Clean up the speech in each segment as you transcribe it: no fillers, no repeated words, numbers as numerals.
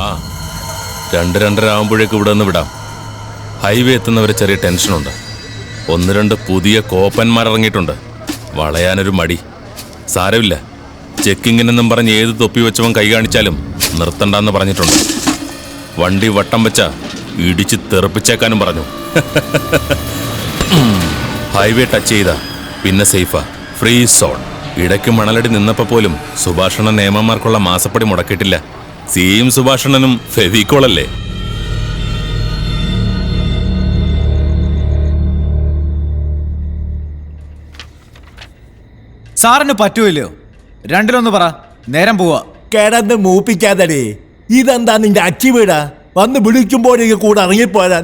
ആ 2-2:30 ആകുമ്പോഴേക്ക് ഇവിടെ നിന്ന് വിടാം. ഹൈവേ എത്തുന്നവരെ ചെറിയ ടെൻഷനുണ്ട്. 1-2 പുതിയ കോപ്പന്മാർ ഇറങ്ങിയിട്ടുണ്ട്. വളയാനൊരു മടി. സാരമില്ല, ചെക്കിങ്ങിനെന്നും പറഞ്ഞ് ഏത് തൊപ്പി വെച്ചവൻ കൈ കാണിച്ചാലും നിർത്തണ്ടെന്ന് പറഞ്ഞിട്ടുണ്ട്. വണ്ടി വട്ടം വെച്ച ഇടിച്ച് തെറിപ്പിച്ചേക്കാനും പറഞ്ഞു. ഹൈവേ ടച്ച് ചെയ്താ പിന്നെ സേഫാ, ഫ്രീ സോൺ. ഇടയ്ക്ക് മണലടി നിന്നപ്പോൾ പോലും സുഭാഷണൻ നിയമന്മാർക്കുള്ള മാസപ്പടി മുടക്കിയിട്ടില്ല. സിയും സുഭാഷണനും ഫെവിക്കോളല്ലേ. സാറിന് പറ്റൂല്ലോ, രണ്ടിലൊന്ന് പറ, നേരം പോവാ. കിടന്ന് മൂപ്പിക്കാതടേ. ഇതെന്താ നിന്റെ അച്ചി വീടാ? വന്ന് വിളിക്കുമ്പോഴേക്ക് കൂടെ ഇറങ്ങിപ്പോരാൻ.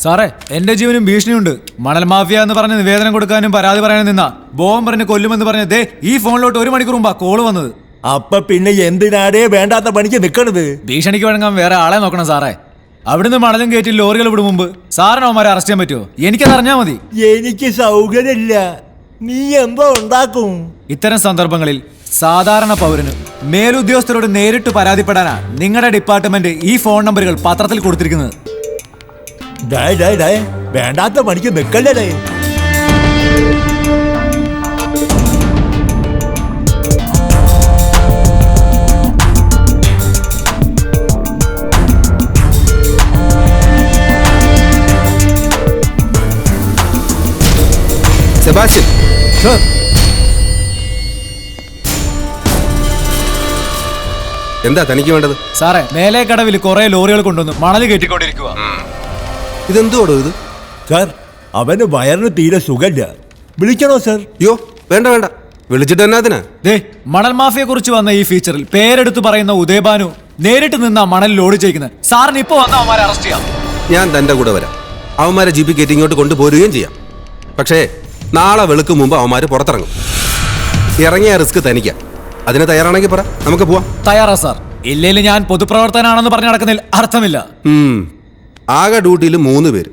സാറേ, എന്റെ ജീവനും ഭീഷണിയുണ്ട്. മണൽ മാഫിയ എന്ന് പറഞ്ഞ് നിവേദനം കൊടുക്കാനും പരാതി പറയാനും നിന്നാ ബോംബ് പറഞ്ഞ് കൊല്ലുമെന്ന് പറഞ്ഞ് ദേ ഈ ഫോണിലോട്ട് 1 മണിക്കൂർ മുമ്പാ കോള് വന്നത്. അപ്പൊ പിന്നെ എന്തിനാടേ വേണ്ടാത്ത പണിക്ക് നിക്കണത്? ഭീഷണിക്ക് വഴങ്ങാൻ വേറെ ആളെ നോക്കണം സാറേ. അവിടുന്ന് മണലും കയറ്റി ലോറികൾ വിടും മുമ്പ് സാറിന് അവന്മാരെ അറസ്റ്റ് ചെയ്യാൻ പറ്റുമോ? എനിക്കത് അറിഞ്ഞാൽ മതി. എനിക്ക് സൗകര്യമില്ല. നീ എന്തോ ഉണ്ടാക്കും? ഇത്തരം സന്ദർഭങ്ങളിൽ സാധാരണ പൗരന് മേലുദ്യോഗസ്ഥരോട് നേരിട്ട് പരാതിപ്പെടാനാ നിങ്ങളുടെ ഡിപ്പാർട്ട്മെന്റ് ഈ ഫോൺ നമ്പറുകൾ പത്രത്തിൽ കൊടുത്തിരിക്കുന്നത്. വേണ്ടാത്ത പണിക്ക് നിക്കല്ലേ. Sebastian, sir. എന്താ തനിക്ക് വേണ്ടത്? സാറേ, മേലെ കടവിൽ കുറെ ലോറികൾ കൊണ്ടുവന്ന് മണൽ കയറ്റിക്കൊണ്ടിരിക്കുക. ഇതെന്തോടോ ഇത്? സാർ, അവന് വയറിന് തീരെ സുഖമില്ല. വിളിക്കണോ സർ? യോ, വേണ്ട വേണ്ട, വിളിച്ചിട്ട് എന്നാത്തിനാ? ദേ, മണൽ മാഫിയെ കുറിച്ച് വന്ന ഈ ഫീച്ചറിൽ പേരെടുത്ത് പറയുന്ന ഉദയഭാനു നേരിട്ട് നിന്നാ മണൽ ലോഡ് ചെയ്യുന്നത്. സാറിന് ഇപ്പൊ വന്ന അവന്മാരെ അറസ്റ്റ് ചെയ്യാം. ഞാൻ തന്റെ കൂടെ വരാം. അവന്മാരെ ജീപ്പ് കയറ്റി ഇങ്ങോട്ട് കൊണ്ടുപോരുകയും ചെയ്യാം. പക്ഷേ നാളെ വെളുക്ക് മുമ്പ് അവന്മാര് പുറത്തിറങ്ങും. ഇറങ്ങിയ റിസ്ക് തനിക്കാ. അതിന് തയ്യാറാണെങ്കിൽ പറ, നമുക്ക് പോവാം. തയ്യാറാ സാർ. ഇല്ലെങ്കിൽ ഞാൻ പൊതുപ്രവർത്തനാണെന്ന് പറഞ്ഞു നടക്കുന്നതിൽ അർത്ഥമില്ല. ആകെ ഡ്യൂട്ടിയിൽ 3 പേര്.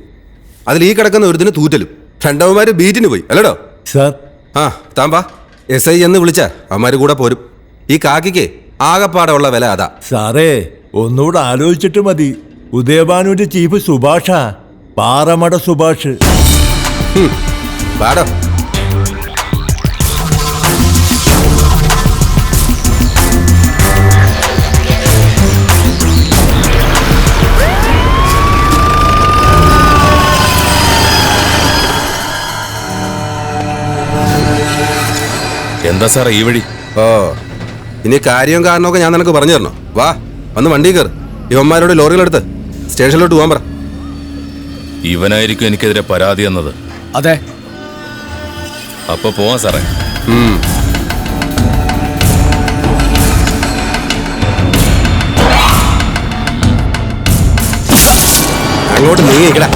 അതിൽ ഈ കിടക്കുന്ന ഒരുത്തിന് തൂറ്റലും. 2 അവന്മാര് ബീറ്റിന് പോയി അല്ലടോ? സാർ. ആ, താമ്പാ SI എന്ന് വിളിച്ചാ അവന്മാര് കൂടെ പോരും. ഈ കാക്കിക്ക് ആകെപ്പാടെ ഉള്ള വില അതാ. സാറേ, ഒന്നുകൂടെ ആലോചിച്ചിട്ട് മതി. ഉദയഭാനുവിന്റെ ചീഫ് സുഭാഷാ, പാറമട സുഭാഷ്. പാടോ. എന്താ സാറേ ഈ വഴി? ഓ, ഇനി കാര്യവും കാരണമൊക്കെ ഞാൻ നിനക്ക് പറഞ്ഞു തരണോ? വാ, വന്ന് വണ്ടി കയറ്. ഇവന്മാരോട് ലോറികളെടുത്ത് സ്റ്റേഷനിലോട്ട് പോകാൻ പറ. ഇവനായിരിക്കും എനിക്കെതിരെ പരാതി എന്നത്. അതെ. അപ്പൊ പോവാം സാറേ. അങ്ങോട്ട് നീങ്ങിക്കടാ.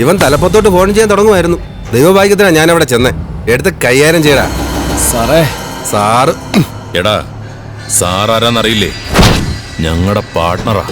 ഇവൻ തലപ്പത്തോട്ട് ഫോൺ ചെയ്യാൻ തുടങ്ങുമായിരുന്നു. ദൈവഭാഗ്യത്തിനാ ഞാൻ അവിടെ ചെന്നേ. എടുത്ത് കൈകാര്യം ചെയ്യടാ. സാറേ. സാറ്. എടാ, സാറാരാന്നറിയില്ലേ? ഞങ്ങളുടെ പാർട്ട്ണറാ.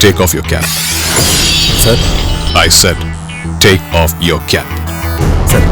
Take off your cap. Sir? I said, take off your cap. Sir.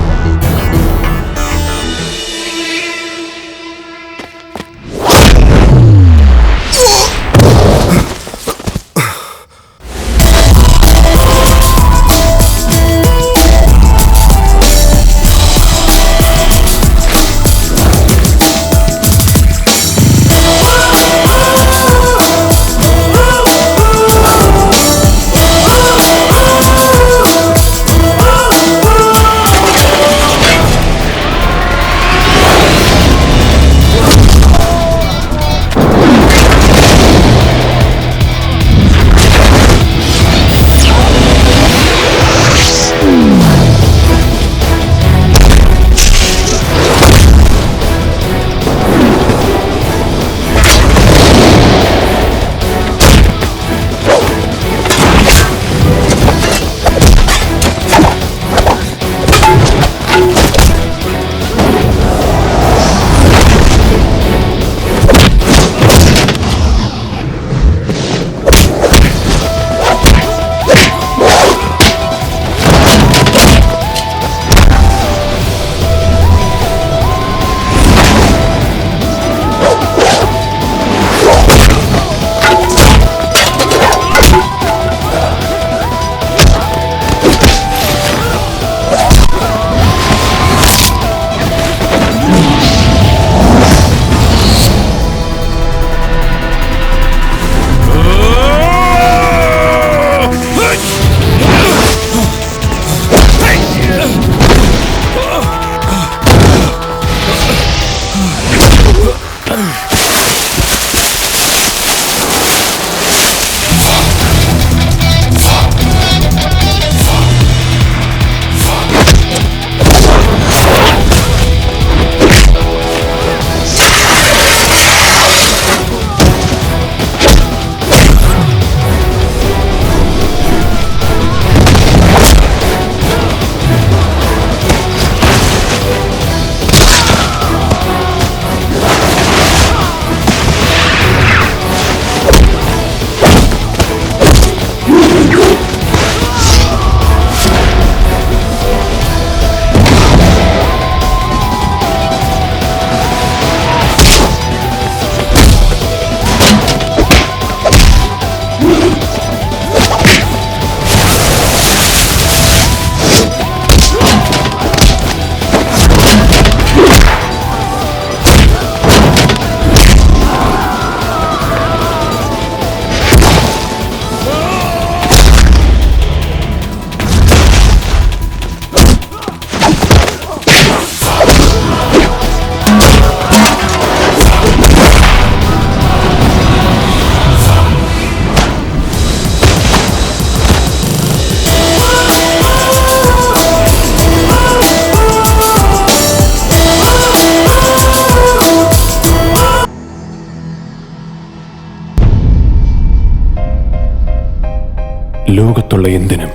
ലോകത്തുള്ള എന്തിനും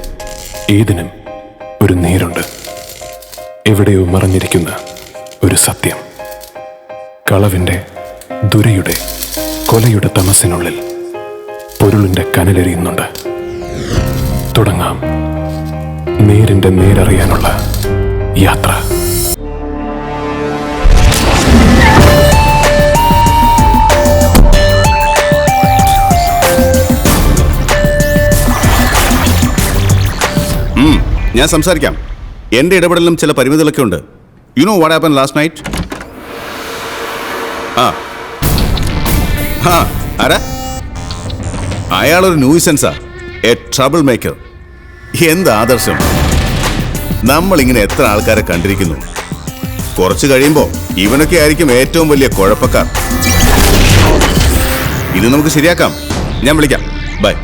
ഏതിനും ഒരു നേരുണ്ട്. എവിടെയോ മറഞ്ഞിരിക്കുന്ന ഒരു സത്യം. കളവിൻ്റെ, ദുരയുടെ, കൊലയുടെ തമസിനുള്ളിൽ പൊരുളിൻ്റെ കനലെറിയുന്നുണ്ട്. തുടങ്ങാം നേരിൻ്റെ നേരറിയാനുള്ള യാത്ര. ഞാൻ സംസാരിക്കാം. എൻ്റെ ഇടപെടലിലും ചില പരിമിതികളൊക്കെ ഉണ്ട്. You know what happen last night? ആരാ? അയാളൊരു ന്യൂസൻസാ, എ ട്രബിൾ മേക്കർ. എന്ത് ആദർശം! നമ്മളിങ്ങനെ എത്ര ആൾക്കാരെ കണ്ടിരിക്കുന്നു. കുറച്ച് കഴിയുമ്പോൾ ഇവനൊക്കെ ആയിരിക്കും ഏറ്റവും വലിയ കുഴപ്പക്കാർ. ഇത് നമുക്ക് ശരിയാക്കാം. ഞാൻ വിളിക്കാം. ബൈ.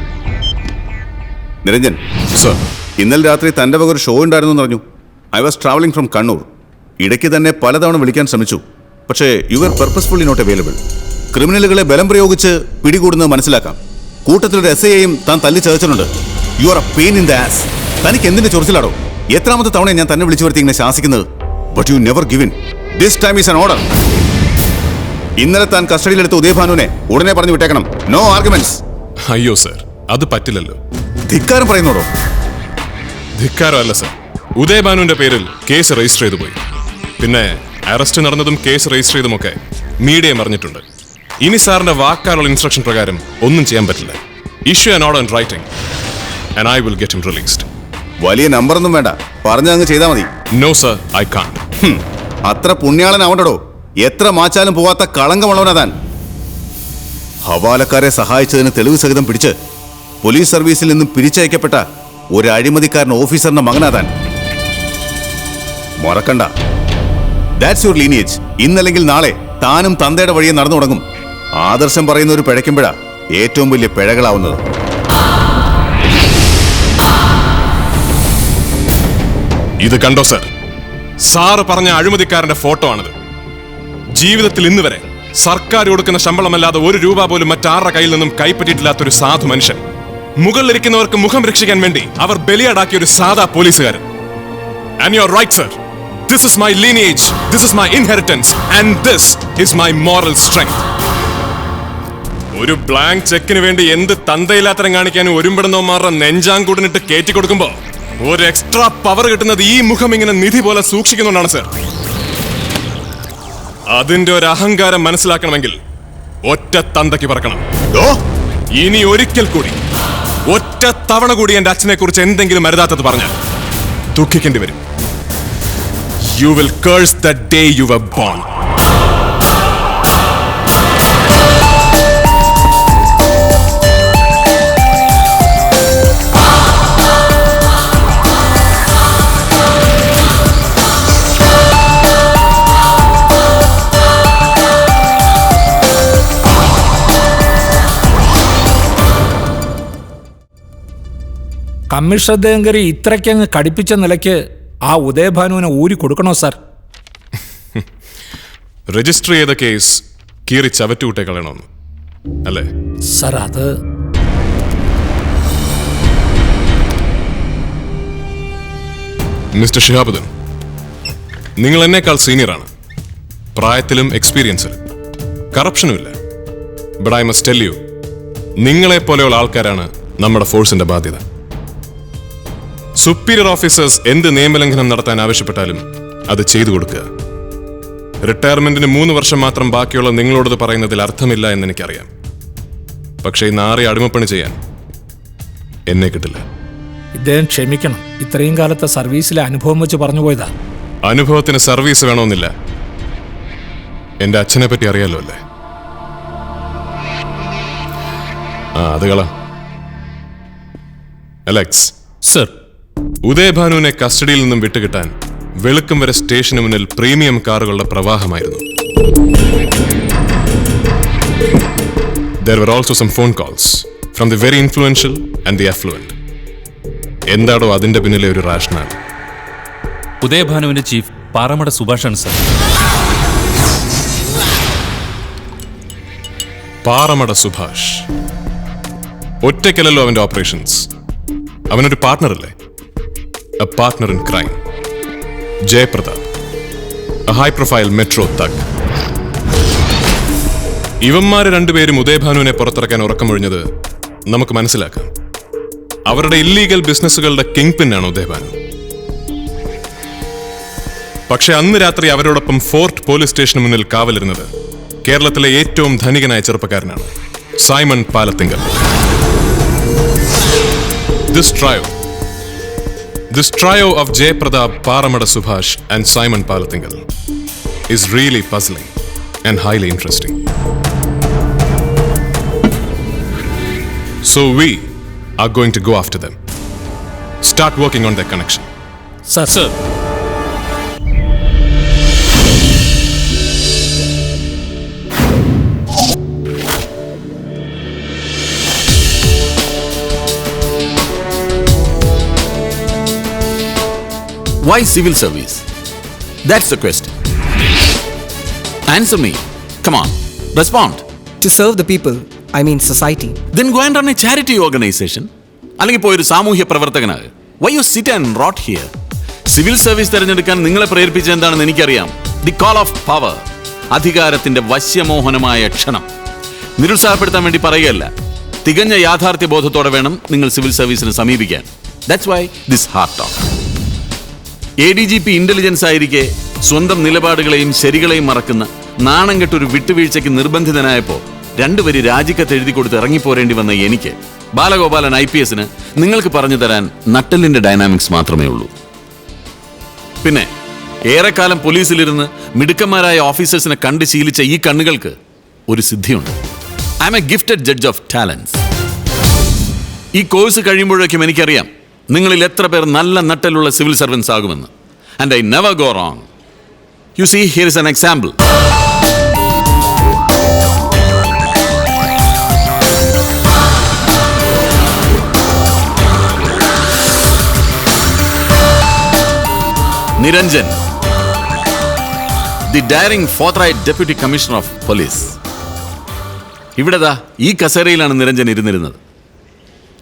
നിരഞ്ജൻ സർ, ഇന്നലെ രാത്രി തൻ്റെ വക ഒരു ഷോ ഉണ്ടായിരുന്നു എന്ന് പറഞ്ഞു. I was travelling from Kannur. ഇടയ്ക്ക് തന്നെ പലതവണ വിളിക്കാൻ ശ്രമിച്ചു. പക്ഷേ you are purposefully not available. ക്രിമിനലുകളെ ബലം പ്രയോഗിച്ച് പിടികൂടുന്നത് മനസ്സിലാക്കാം. കൂട്ടത്തിലൊരു SIയെയും താൻ തല്ലി ചതച്ചിട്ടുണ്ട്. You are a pain in the ass. തനിക്ക് എന്തിന്റെ ചൊറിച്ചിലാടോ? എത്രാമത്തെ തവണ ഞാൻ തന്നെ വിളിച്ചു വരുത്തി ഇങ്ങനെ ശാസിക്കുന്നത്? But you never given. This time is an order. ഇന്നലെ താൻ കസ്റ്റഡിയിലെടുത്ത ഉദയഭാനുവിനെ ഉടനെ പറഞ്ഞു വിട്ടേക്കണം. No arguments. അയ്യോ സർ, അത് പറ്റില്ലല്ലോ. ധിക്കാരം പറയുന്നോടോ? ധിക്കാരമല്ല സർ, ഉദയഭാനുവിന്റെ പേരിൽ കേസ് രജിസ്റ്റർ ചെയ്തു പോയി. പിന്നെ അറസ്റ്റ് നടന്നതും കേസ് രജിസ്റ്റർ ചെയ്തുമൊക്കെ മീഡിയ അറിഞ്ഞിട്ടുണ്ട്. ഇനി സാറിന്റെ വാക്കാലുള്ള ഇൻസ്ട്രക്ഷൻ പ്രകാരം ഒന്നും ചെയ്യാൻ പറ്റില്ല. Issue an order in writing and I will get him released. വലിയ നമ്പറൊന്നും വേണ്ട, പറഞ്ഞങ്ങ് ചെയ്താൽ മതി. No sir, I can't. അത്ര പുണ്യാളനാവണ്ടോ? എത്ര മാച്ചാലും പോവാത്ത കളങ്കമുള്ളവനാ താൻ. ഹവാലക്കാരെ സഹായിച്ചതിന് തെളിവ് സഹിതം പിടിച്ച് പോലീസ് സർവീസിൽ നിന്നും പിരിച്ചയക്കപ്പെട്ട ഒരു അഴിമതിക്കാരൻ ഓഫീസറിന്റെ മകനാ താൻ. മറക്കണ്ട, ദാറ്റ്സ് യുവർ ലീനിയേജ്. ഇന്നല്ലെങ്കിൽ നാളെ താനും തന്തയുടെ വഴിയെ നടന്നു തുടങ്ങും. ആദർശം പറയുന്ന ഒരു പിഴയ്ക്കുമ്പോഴാ ഏറ്റവും വലിയ പിഴകളാവുന്നത്. ഇത് കണ്ടോ സർ, സാറ് പറഞ്ഞ അഴിമതിക്കാരന്റെ ഫോട്ടോ ആണിത്. ജീവിതത്തിൽ ഇന്ന് വരെ സർക്കാർ കൊടുക്കുന്ന ശമ്പളമല്ലാതെ ഒരു രൂപ പോലും മറ്റാരുടെ കയ്യിൽ നിന്നും കൈപ്പറ്റിയിട്ടില്ലാത്തൊരു സാധു മനുഷ്യൻ. മുകളിലിരിക്കുന്നവർക്ക് മുഖം രക്ഷിക്കാൻ വേണ്ടി അവർ ബലിയാടാക്കിയ ഒരു സാധാ പോലീസുകാരൻ. And you are right sir, this is my lineage, this is my inheritance and this is my moral strength. ഒരു ബ്ലാങ്ക് ചെക്കിന് വേണ്ടി എന്ത് തന്തയില്ലാത്തരം കാണിക്കാനും ഒരുമ്പെടുന്നവന്മാരുടെ നെഞ്ചാങ്കൂടിനിട്ട് കയറ്റി കൊടുക്കുമ്പോ ഒരു എക്സ്ട്രാ പവർ കിട്ടുന്നത് ഈ മുഖം ഇങ്ങനെ നിധി പോലെ സൂക്ഷിക്കുന്നുണ്ടാണ് സർ. അതിന്റെ ഒരു അഹങ്കാരം മനസ്സിലാക്കണമെങ്കിൽ ഒറ്റ തന്തയ്ക്ക് പറക്കണം. ഇനി ഒരിക്കൽ കൂടി ഒറ്റ തവണ കൂടി എന്റെ അച്ഛനെ കുറിച്ച് എന്തെങ്കിലും അരുതാത്തത് പറഞ്ഞാൽ ദുഃഖിക്കേണ്ടി വരും. You will curse the day you were born. Commissioner ദേങ്കരി ഇത്രയ്ക്കങ്ങ് കടുപ്പിച്ച നിലയ്ക്ക് ആ ഉദയഭാനുവിനെ ഊരി കൊടുക്കണോ സാർ? രജിസ്റ്റർ ചെയ്ത കേസ് കീറി ചവറ്റുകൂട്ടെ കളയണമെന്ന് അല്ലേ? സാർ അത് മിസ്റ്റർ ഷിഹാബുദ്ദീൻ, നിങ്ങൾ എന്നേക്കാൾ സീനിയറാണ്, പ്രായത്തിലും എക്സ്പീരിയൻസിലും. കറപ്ഷനുമില്ല. But I must tell you, നിങ്ങളെ പോലെയുള്ള ആൾക്കാരാണ് നമ്മുടെ ഫോഴ്സിന്റെ ബാധ്യത. സുപ്പീരിയർ ഓഫീസേഴ്സ് എന്ത് നിയമലംഘനം നടത്താൻ ആവശ്യപ്പെട്ടാലും അത് ചെയ്തു കൊടുക്കുക. റിട്ടയർമെന്റിന് 3 വർഷം മാത്രം ബാക്കിയുള്ള നിങ്ങളോടത് പറയുന്നതിൽ അർത്ഥമില്ല എന്ന് എനിക്കറിയാം. പക്ഷേ ഈ നാറി അടിമപ്പണി ചെയ്യാൻ എന്നെ കിട്ടില്ല. ഇദ്ദേഹം ക്ഷമിക്കണം. ഇത്രയും കാലത്തെ സർവീസിലെ അനുഭവം വെച്ച് പറഞ്ഞു പോയതാ. അനുഭവത്തിന് സർവീസ് വേണമെന്നില്ല. എന്റെ അച്ഛനെ പറ്റി അറിയാലോ അല്ലേ? അത് കള. അലക്സ് സർ, ഉദയഭാനുവിനെ കസ്റ്റഡിയിൽ നിന്നും വിട്ടുകിട്ടാൻ വെളുക്കും വരെ സ്റ്റേഷന് മുന്നിൽ പ്രീമിയം കാറുകളുടെ പ്രവാഹമായിരുന്നു. There were also some phone calls from the very influential and the affluent. എന്താടോ അതിന്റെ പിന്നിലെ ഒരു റാഷണൽ? ഉദയഭാനുവിന്റെ ചീഫ് പാറമട സുഭാഷാണ് സർ. പാറമട സുഭാഷ് ഒറ്റയ്ക്കല്ലല്ലോ അവന്റെ ഓപ്പറേഷൻസ്. അവനൊരു പാർട്ട്ണറല്ലേ? A partner in crime. Jayaprathap, a high profile metro thug. ഇവന്മാര് രണ്ടുപേരും ഉദയഭാനുവിനെ പുറത്തിറക്കാൻ ഉറക്കമൊഴിഞ്ഞത് നമുക്ക് മനസ്സിലാക്കാം. അവരുടെ ഇല്ലീഗൽ ബിസിനസ്സുകളുടെ കിങ് പിന്നാണ് ഉദയഭാനു. പക്ഷെ അന്ന് രാത്രി അവരോടൊപ്പം ഫോർട്ട് പോലീസ് സ്റ്റേഷന് മുന്നിൽ കാവലിരുന്നത് കേരളത്തിലെ ഏറ്റവും ധനികനായ ചെറുപ്പക്കാരനാണ്, Simon Palathinkal. This trio of Jay Pradap, Paramada Subhash and Simon Palatingal is really puzzling and highly interesting. So we are going to go after them. Start working on their connection. Sir sir, Why civil service? That's the question. Answer me. Come on. Respond. To serve the people, I mean society. Then go and run a charity organization. അല്ലെങ്കിൽ പോയി ഒരു സാമൂഹ്യ പ്രവർത്തകനാണ്. Why you sit and rot here? Civil service തിരഞ്ഞെടുക്കാൻ നിങ്ങളെ പ്രേരിപ്പിച്ച എന്താണെന്ന് എനിക്കറിയാം. The call of power. അധികാരത്തിന്റെ വശ്യമോഹനമായ ക്ഷണം. നിരുത്സാഹപ്പെടുത്താൻ വേണ്ടി പറയുകയല്ല. തികഞ്ഞ യാഥാർത്ഥ്യ ബോധത്തോടെ വേണം നിങ്ങൾ സിവിൽ സർവീസിനെ സമീപിക്കാൻ. That's why this hard talk. ADGP intelligence ആയിരിക്കെ സ്വന്തം നിലപാടുകളെയും ശരികളെയും മറക്കുന്ന നാണം കെട്ടൊരു വിട്ടുവീഴ്ചയ്ക്ക് നിർബന്ധിതനായപ്പോൾ 2 വരി രാജിക്കത്ത് എഴുതി കൊടുത്ത് ഇറങ്ങിപ്പോരേണ്ടി വന്ന എനിക്ക്, ബാലഗോപാലൻ IPSന് നിങ്ങൾക്ക് പറഞ്ഞു തരാൻ നട്ടെല്ലിന്റെ ഡൈനാമിക്സ് മാത്രമേ ഉള്ളൂ. പിന്നെ ഏറെക്കാലം പോലീസിലിരുന്ന് മിടുക്കന്മാരായ ഓഫീസേഴ്സിനെ കണ്ട് ശീലിച്ച ഈ കണ്ണുകൾക്ക് ഒരു സിദ്ധിയുണ്ട്. I am a gifted judge of talents. ഈ കോഴ്സ് കഴിയുമ്പോഴേക്കും എനിക്കറിയാം നിങ്ങളിൽ എത്ര പേർ നല്ല നട്ടലുള്ള സിവിൽ സർവൻസ് ആകുമെന്ന്. And I never go wrong. You see, here is an example. Niranjan, the daring forthright deputy commissioner of police. ഇവിടെതാ ഈ കസേരയിലാണ് നിരഞ്ജൻ ഇരുന്നിരുന്നത്.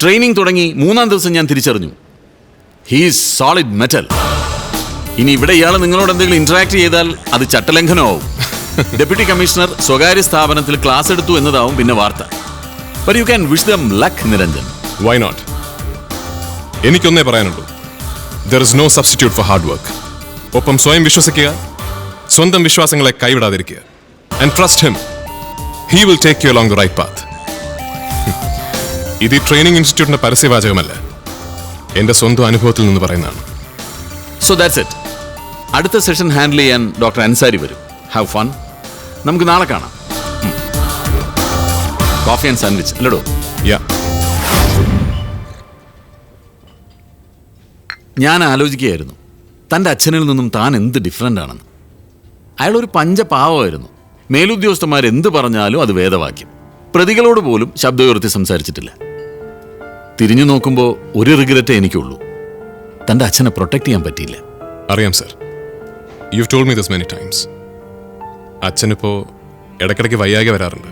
ട്രെയിനിങ് തുടങ്ങി 3-ാം ദിവസം ഞാൻ തിരിച്ചറിഞ്ഞു, ഹീസ് സോളിഡ് മെറ്റൽ. ഇനി ഇവിടെ ഇയാൾ നിങ്ങളോട് എന്തെങ്കിലും ഇന്ററാക്ട് ചെയ്താൽ അത് ചട്ടലംഘനമാവും. ഡെപ്യൂട്ടി കമ്മീഷണർ സ്വകാര്യ സ്ഥാപനത്തിൽ ക്ലാസ് എടുത്തു എന്നതാവും പിന്നെ വാർത്ത. But you can wish dum luck, Niranjan. Why not? എനിക്കൊന്നേ പറയാനുള്ളൂ. There is no substitute for hard work. ഒപ്പം സ്വയം വിശ്വസിക്കുക, സ്വന്തം വിശ്വാസങ്ങളെ കൈവിടാതിരിക്കുക. And trust him. He will take you along the right path. ഇത് ഈ ട്രെയിനിങ് ഇൻസ്റ്റിറ്റ്യൂട്ടിന്റെ പരസ്യവാചകമല്ല, എന്റെ സ്വന്തം അനുഭവത്തിൽ നിന്ന് പറയുന്നതാണ്. So that's it. അടുത്ത സെഷൻ ഹാൻഡിൽ ചെയ്യാൻ ഡോക്ടർ അൻസാരി വരും. Have fun. നമുക്ക് നാളെ കാണാം. കോഫി ആൻഡ് സാൻഡ്വിച്ച് അല്ലടോ? Yeah. ഞാൻ ആലോചിക്കുകയായിരുന്നു തൻ്റെ അച്ഛനിൽ നിന്നും താൻ എന്ത് ഡിഫറൻ്റ് ആണെന്ന്. അയാളൊരു പഞ്ചപാവമായിരുന്നു. മേലുദ്യോഗസ്ഥന്മാർ എന്ത് പറഞ്ഞാലും അത് വേദവാക്യം. പ്രതികളോട് പോലും ശബ്ദമുയർത്തി സംസാരിച്ചിട്ടില്ല. തിരിഞ്ഞു നോക്കുമ്പോൾ ഒരു റിഗ്രറ്റേ എനിക്കുള്ളൂ, തൻ്റെ അച്ഛനെ പ്രൊട്ടക്ട് ചെയ്യാൻ പറ്റിയില്ല. അറിയാം sir, you told me this many times. അച്ഛനിപ്പോൾ ഇടയ്ക്കിടയ്ക്ക് വയ്യാകെ വരാറുണ്ട്.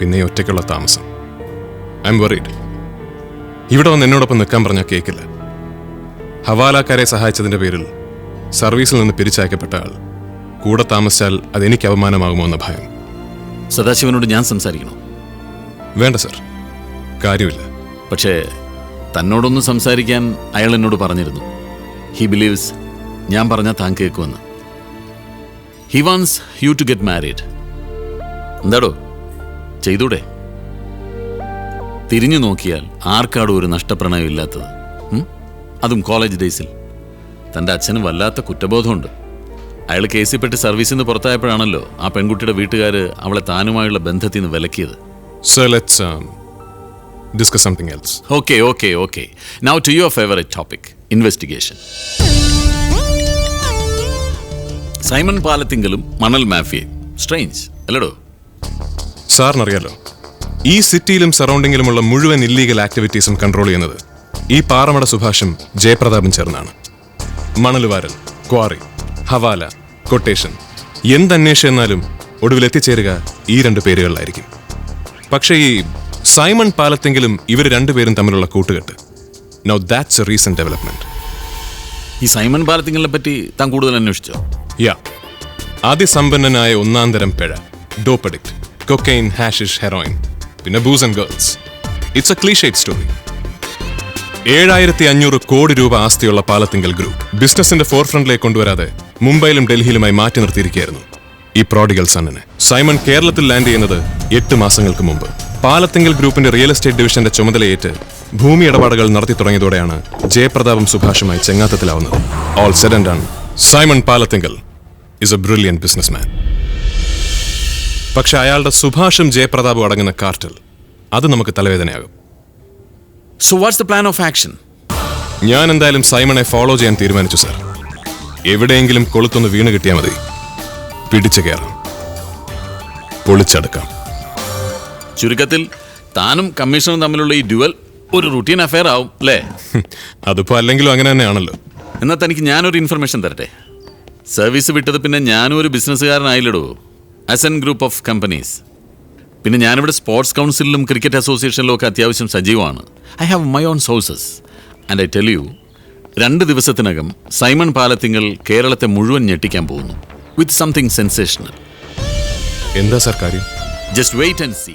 പിന്നെ ഈ ഒറ്റയ്ക്കുള്ള താമസം. I am worried. ഇവിടെ വന്ന് എന്നോടൊപ്പം നിൽക്കാൻ പറഞ്ഞാൽ കേൾക്കില്ല. ഹവാലാക്കാരെ സഹായിച്ചതിൻ്റെ പേരിൽ സർവീസിൽ നിന്ന് പിരിച്ചയക്കപ്പെട്ട ആൾ കൂടെ താമസിച്ചാൽ അതെനിക്ക് അപമാനമാകുമോ എന്ന ഭയം. സദാശിവനോട് ഞാൻ സംസാരിക്കണോ? വേണ്ട സർ, കാര്യമില്ല. പക്ഷേ തന്നോടൊന്ന് സംസാരിക്കാൻ അയാൾ എന്നോട് പറഞ്ഞിരുന്നു. ഹി ബിലീവ്സ് ഞാൻ പറഞ്ഞാൽ താൻ കേൾക്കുമെന്ന്. He wants you to get married. എന്താടോ, ചെയ്തൂടെ? തിരിഞ്ഞു നോക്കിയാൽ ആർക്കാടും ഒരു നഷ്ടപ്രണയം ഇല്ലാത്തത്, അതും കോളേജ് ഡേയ്സിൽ. തൻ്റെ അച്ഛന് വല്ലാത്ത കുറ്റബോധമുണ്ട്. അയാൾ കേസിൽപ്പെട്ട് സർവീസിൽ നിന്ന് പുറത്തായപ്പോഴാണല്ലോ ആ പെൺകുട്ടിയുടെ വീട്ടുകാർ അവളെ താനുമായുള്ള ബന്ധത്തിൽ നിന്ന് വിലക്കിയത്. So let's discuss something else. Okay. Now to your favorite topic, investigation. Simon പാലത്തിങ്കലും മണൽ മാഫിയയും. സ്ട്രേഞ്ച് അല്ലടോ? സാറിനറിയാലോ, ഈ സിറ്റിയിലും സറൗണ്ടിങ്ങിലുമുള്ള മുഴുവൻ ഇല്ലീഗൽ ആക്ടിവിറ്റീസും കൺട്രോൾ ചെയ്യുന്നത് ഈ പാറമട സുഭാഷും ജയപ്രതാപും ചേർന്നാണ്. മണലുവാരൽ, ക്വാറി, ഹവാല, കൊട്ടേഷൻ, എന്തന്വേഷിച്ചെന്നാലും ഒടുവിൽ എത്തിച്ചേരുക ഈ 2 പേരുകളിലായിരിക്കും. പക്ഷേ ഈ സൈമൺ പാലത്തെങ്കിലും ഇവർ 2 പേരും തമ്മിലുള്ള കൂട്ടുകെട്ട്, now that's a recent development. ഈ സൈമൺ പാലത്തിങ്കലിനെ പറ്റി താൻ കൂടുതൽ അന്വേഷിച്ചോ? യാ, അതിസമ്പന്നനായ ഒന്നാന്തരം പിഴ, dope addict, cocaine, hashish, heroin, പിന്നെ booze and girls. It's a cliched story. 7,500 കോടി രൂപ ആസ്തിയുള്ള പാലത്തിങ്കൽ ഗ്രൂപ്പ് ബിസിനസിന്റെ ഫോർഫ്രണ്ടിലേക്ക് കൊണ്ടുവരാതെ മുംബൈയിലും ഡൽഹിയിലുമായി മാറ്റി നിർത്തിയിരിക്കുകയായിരുന്നു ഈ പ്രോഡിഗൽ സണ്ണിനെ. സൈമൺ കേരളത്തിൽ ലാൻഡ് ചെയ്യുന്നത് 8 മാസങ്ങൾക്ക് മുമ്പ്. പാലത്തിങ്കൽ ഗ്രൂപ്പിന്റെ റിയൽ എസ്റ്റേറ്റ് ഡിവിഷന്റെ ചുമതലയേറ്റ് ഭൂമി ഇടപാടുകൾ നടത്തി തുടങ്ങിയതോടെയാണ് ജയപ്രതാപും സുഭാഷുമായി ചെങ്ങാത്തത്തിലാവുന്നത്. All said and done, Simon Palathinkal is a brilliant businessman. പക്ഷെ അയാളുടെ സുഭാഷും ജയപ്രതാപും അടങ്ങുന്ന കാർട്ടൽ, അത് നമുക്ക് തലവേദനയാകും. So what's the plan of action? ഞാൻ എന്തായാലും സൈമണെ ഫോളോ ചെയ്യാൻ തീരുമാനിച്ചു സർ. എവിടെയെങ്കിലും കൊളുത്തൊന്ന് വീണ് കിട്ടിയാൽ മതി, പിടിച്ചു കയറാം, പൊളിച്ചെടുക്കാം. ചുരുക്കത്തിൽ താനും കമ്മീഷണറും തമ്മിലുള്ള ഈ ഡ്യുവൽ ഒരു റുട്ടീൻ അഫെയർ ആവും അല്ലേ? അതിപ്പോ അല്ലെങ്കിലും അങ്ങനെ തന്നെയാണല്ലോ. എന്നാൽ തനിക്ക് ഞാനൊരു ഇൻഫർമേഷൻ തരട്ടെ. സർവീസ് വിട്ടത് പിന്നെ ഞാനും ഒരു ബിസിനസ്സുകാരനായില്ലടോ. Asan group of companies. പിന്നെ ഞാനിവിടെ സ്പോർട്സ് കൗൺസിലിലും ക്രിക്കറ്റ് അസോസിയേഷനിലും ഒക്കെ അത്യാവശ്യം സജീവമാണ്. I have my own sources and I tell you, 2 ദിവസത്തിനകം സൈമൺ പാലത്തിങ്കൽ കേരളത്തെ മുഴുവൻ ഞെട്ടിക്കാൻ പോകുന്നു വിത്ത് സംതിങ് സെൻസേഷണൽ. എന്താ സർ കാര്യം? Just wait and see.